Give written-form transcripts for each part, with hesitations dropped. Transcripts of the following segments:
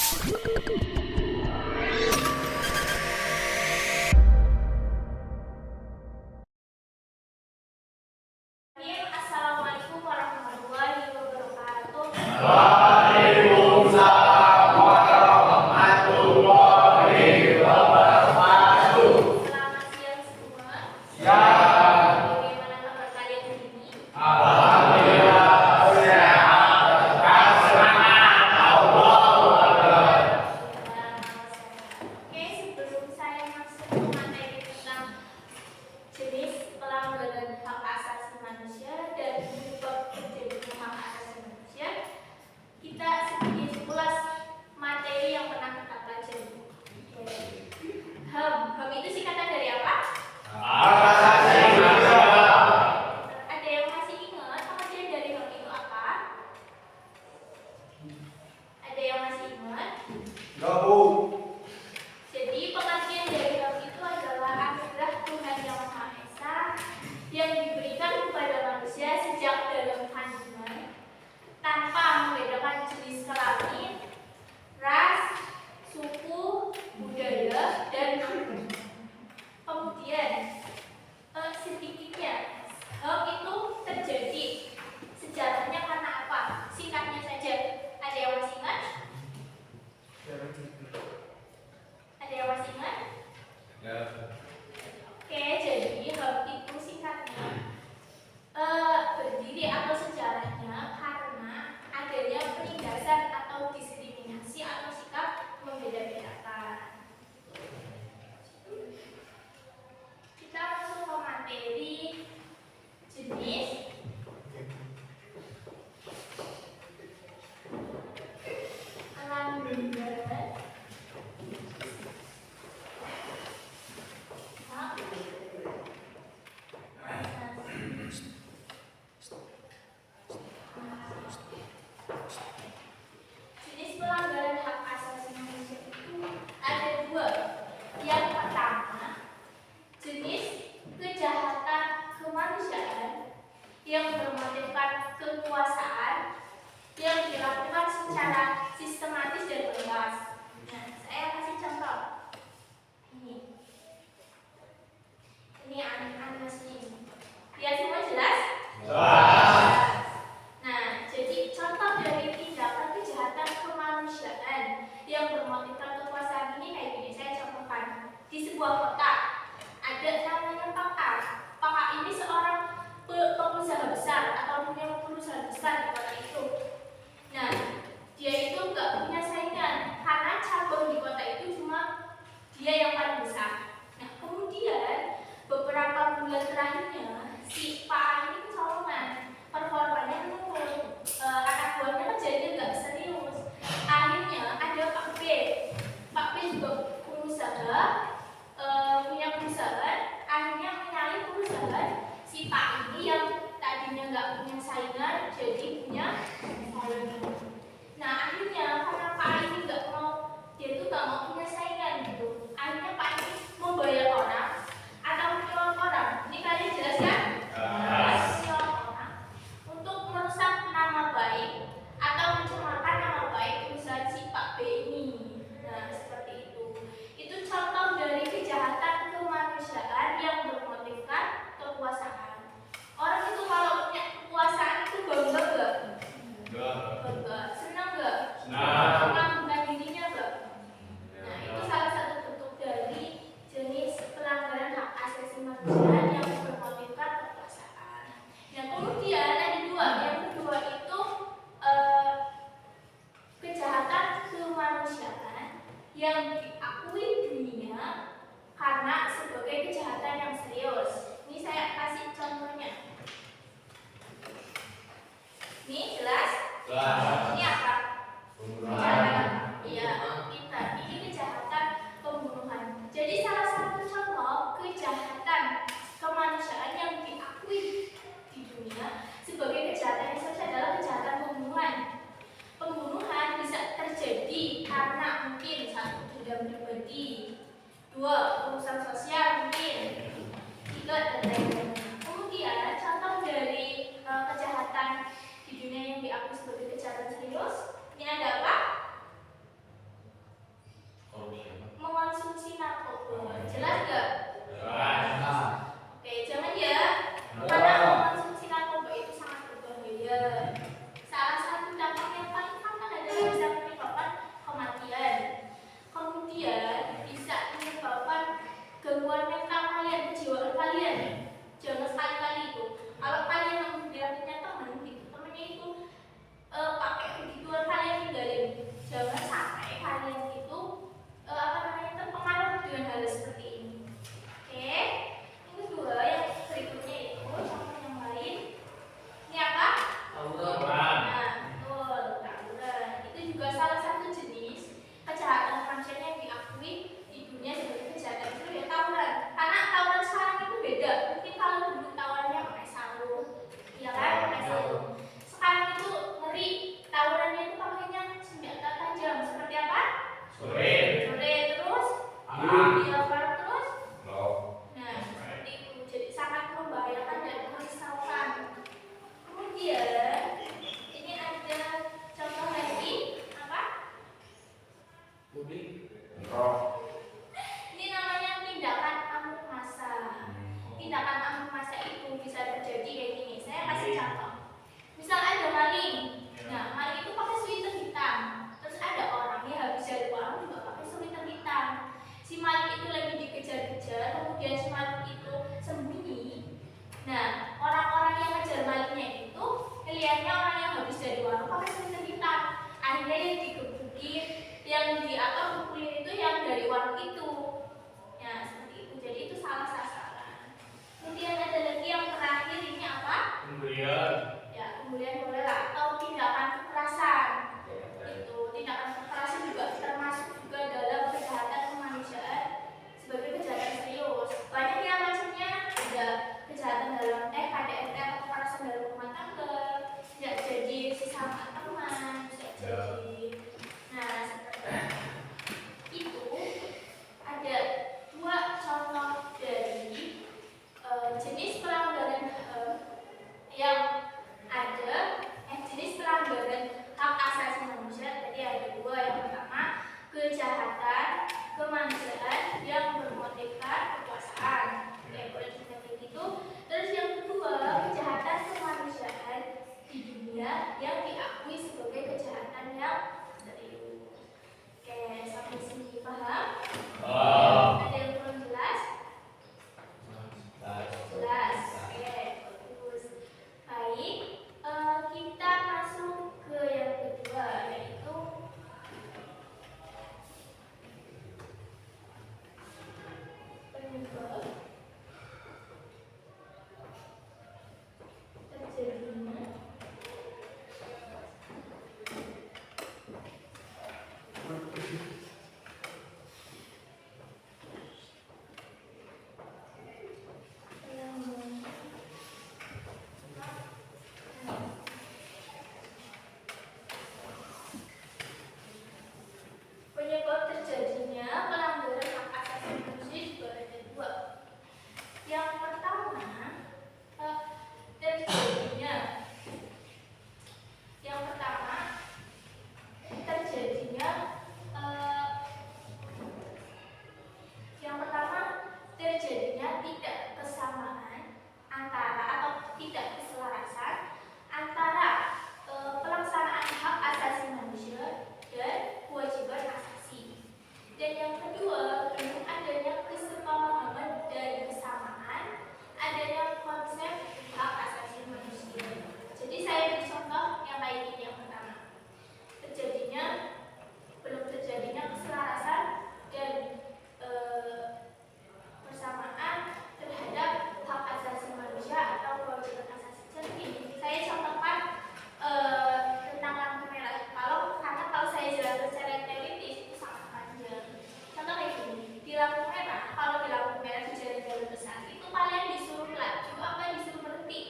Assalamualaikum warahmatullahi wabarakatuh. Waalaikumsalam warahmatullahi wabarakatuh. Selamat siang semua. Siang. Bagaimana kabar kalian hari ini? Alhamdulillah sehat. Semangat Allah. Oke, sebelum saya masuk ke materi tentang jenis pelanggaran hak asasi manusia dan penyebab terjadinya hak asasi manusia, kita sedikit ulas materi yang pernah kita pelajari. HAM itu singkatan dari apa? Hak asasi manusia. Ada yang masih ingat pengertian dari HAM itu apa? Ada yang masih ingat? Gabung. Jadi pengertian dari HAM itu adalah anugerah Tuhan Yang Maha Esa yang diberikan kepada manusia sejak dalam kandungan tanpa membedakan jenis kelamin, ras, suku, budaya, dan agama. Kemudian sedikitnya HAM itu terjadi sejarahnya karena apa? Singkatnya saja. Ada yang masih ingat? Ada yang masih ingat? Oke, jadi HAM itu singkatnya berdiri atau sejarahnya karena adanya penindasan atau diskriminasi atau sikap membeda-bedakan. Kita masuk ke materi jenis pelanggaran hak jenis pelanggaran hak asasi manusia itu ada dua. Yang pertama, jenis kejahatan kemanusiaan yang bermotifkan kekuasaan yang dilakukan secara sistematis dan luas. Nah, saya kasih contoh. Ini animasi ini. Ya, semua jelas? Nah, jadi contoh dari tindakan kejahatan kemanusiaan yang bermotifkan kekuasaan ini kayak gini. Saya contohkan. Di sebuah kota ada namanya Pak A. Pak A ini seorang pengusaha besar atau punya perusahaan besar di kota itu. Nah, dia itu nggak punya saingan karena cabang di kota itu cuma dia yang paling besar. Nah, kemudian beberapa bulan terakhirnya si Pak A ini kecolongan, performanya menurun, anak buahnya kerjanya nggak serius. Akhirnya ada Pak B. Pak B juga pengusaha, punya perusahaan. Akhirnya menyalip perusahaan si Pak ini yang tadinya nggak punya saingan jadi punya saingan. Nah, akhirnya karena Pak ini nggak mau, dia tuh nggak mau punya saingan gitu. Akhirnya Pak ini membayar orang atau menyuap orang. Ini kalian jelas kan? Menyuap orang untuk merusak nama baik atau mencemarkan nama baik perusahaan si Pak B ini. Nah, seperti itu. Itu contoh dari kejahatan kemanusiaan yang bermotifkan kekuasaan. Orang itu kalau punya kekuasaan itu bangga nggak? Bangga. Senang nggak? Mengagumkan dirinya nggak? Nah, itu salah satu bentuk dari jenis pelanggaran hak asasi manusia yang bermotifkan kekuasaan. Nah, kemudian ada dua. Yang kedua itu kejahatan kemanusiaan yang diakui dunia karena sebagai kejahatan yang serius. Ini saya kasih contohnya. Ini jelas? Ini apa? Kejahatan. Iya, kita. Ini kejahatan pembunuhan. Jadi salah satu contoh kejahatan kemanusiaan yang diakui di dunia sebagai kejahatan yang serius adalah kejahatan pembunuhan. Pembunuhan bisa terjadi karena mungkin satu dendam pribadi, dua urusan sosial mungkin, tiga dan lain-lain. Kemudian contoh dari kejahatan di dunia yang diakui sebagai kejahatan serius ini ada apa? kejahatan kemanusiaan yang bermotifkan kekuasaan. Oke, boleh kita kayak gitu. Terus yang kedua, kejahatan kemanusiaan di dunia yang diakui sebagai kejahatan yang serius. Oke, sampai sini paham? Ada yang belum jelas? Jelas. Oke, bagus. Baik, kita masuk ke yang kedua, yaitu penyebab terjadinya penyebab terjadinya pelanggaran hak asasi manusia juga ada dua. Yang pertama, terjadinya yang pertama terjadinya tidak kesamaan antara atau tidak keselarasan antara pelaksanaan hak asasi manusia dan kewajiban asasi. Dan yang kedua, belum adanya kesepakaman dan kesamaan adanya konsep hak asasi manusia. Jadi saya beri contoh yang kayak gini. Yang pertama, belum terjadinya keselarasan dan persamaan terhadap hak asasi manusia atau kewajiban asasi. Jadi saya contohkan tentang lampu merah. Karena kalau saya jelaskan secara teoritis itu sangat panjang. Contoh kayak gini, di lampu merah, kalau di lampu merah di jalan-jalan besar itu kalian disuruh laju apa disuruh berhenti?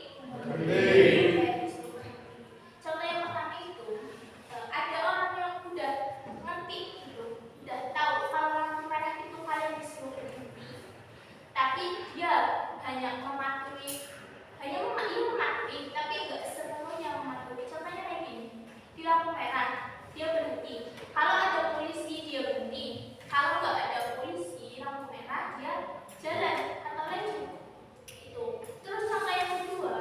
Disuruh berhenti. Contoh yang pertama itu ada orang yang udah ngerti gitu, udah tahu kalau lampu merah itu kalian disuruh berhenti, tapi dia hanya mematuhi tapi enggak sepenuhnya mematuhi. Contohnya kayak gini, di lampu merah dia berhenti, kalau ada polisi dia berhenti, kalau enggak ada polisi lampu merah dia jalan atau laju itu. Terus contoh yang kedua,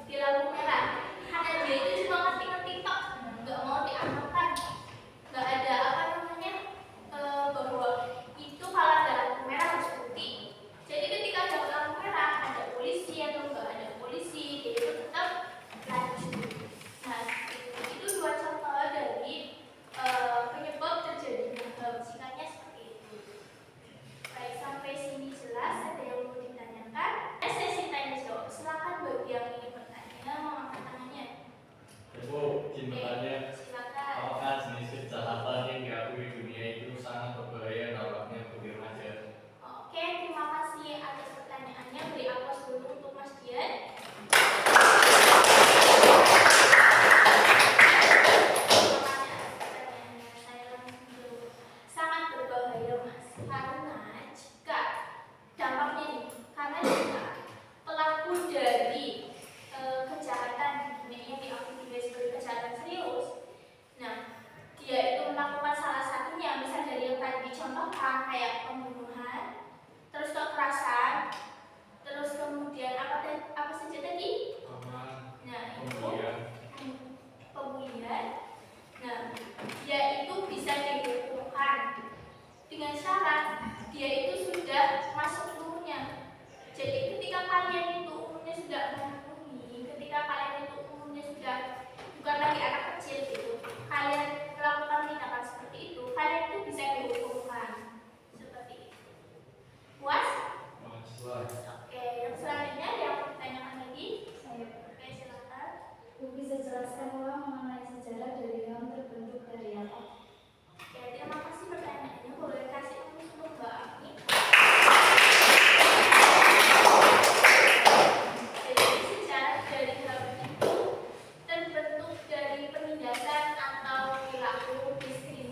di lampu merah karena dia itu cuma ngerti-ngerti tok, enggak mau diamalkan, enggak ada bahwa itu kalau ada lampu merah harus berhenti. Jadi ketika ada lampu merah, ada polisi atau enggak ada polisi, dia itu tetap laju. Nah, itu dua contoh dari penyebab terjadinya HAM. Singkatnya seperti itu. Baik, sampai sini jelas. Ada yang mau ditanyakan? Sesi tanya jawab. Silakan bagi yang ingin bertanya mengangkat tangannya. Ibu, izin bertanya, Silakan. apakah jenis kejahatan yang diakui dunia itu sangat berbahaya dampaknya bagi remaja? Oke, terima kasih atas pertanyaannya. Beri aplaus dulu untuk Mas Dian. Sangat berbahaya, Mas. Karena jika pelaku dari kejahatan di dunia yang diakui sebagai kejahatan serius, nah dia itu melakukan salah satunya, misal dari yang tadi dicontohkan kayak pembunuhan, terus kekerasan, terus kemudian apa saja tadi? Nah itu pembulian. Nah dia itu bisa dihukumkan dengan syarat dia itu sudah masuk umurnya. Jadi ketika kalian itu umurnya sudah memenuhi, ketika kalian itu umurnya sudah bukan lagi anak kecil gitu, kalian melakukan tindakan seperti itu, kalian itu bisa dihukumkan seperti itu. Puas? Oke, yang selanjutnya ada yang mau ditanyakan lagi? Oke, silakan. Bu bisa jelaskan ulang mengenai sejarah dari HAM terbentuk dari apa? Oke, terima kasih pertanyaannya. Boleh kasih untuk Mbak Ami? Jadi sejarah dari HAM itu terbentuk dari penindasan atau perilaku diskriminasi